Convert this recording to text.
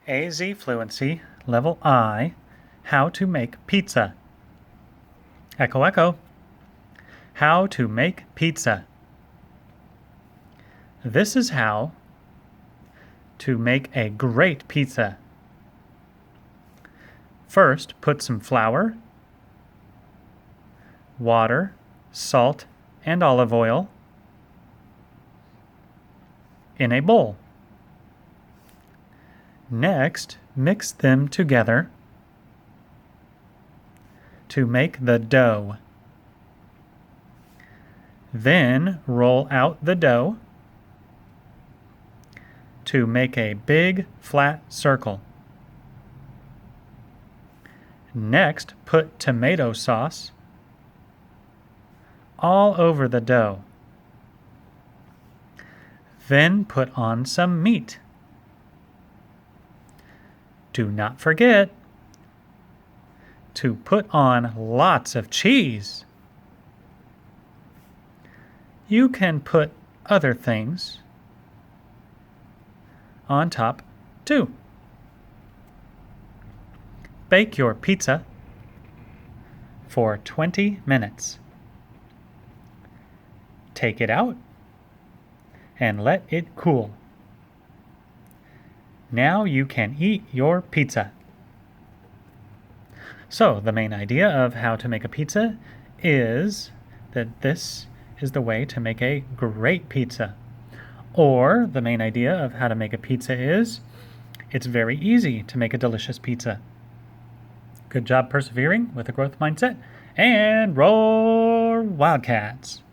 AZ Fluency, Level I, How to Make Pizza. Echo, echo. How to make pizza. This is how to make a great pizza. First, put some flour, water, salt, and olive oil in a bowl. Next, mix them together to make the dough. Then roll out the dough to make a big flat circle. Next, put tomato sauce all over the dough. Then put on some meat. Do not forget to put on lots of cheese. You can put other things on top too. Bake your pizza for 20 minutes. Take it out and let it cool. Now you can eat your pizza. So the main idea of how to make a pizza is that this is the way to make a great pizza. Or the main idea of how to make a pizza is it's very easy to make a delicious pizza. Good job persevering with a growth mindset, and roar Wildcats!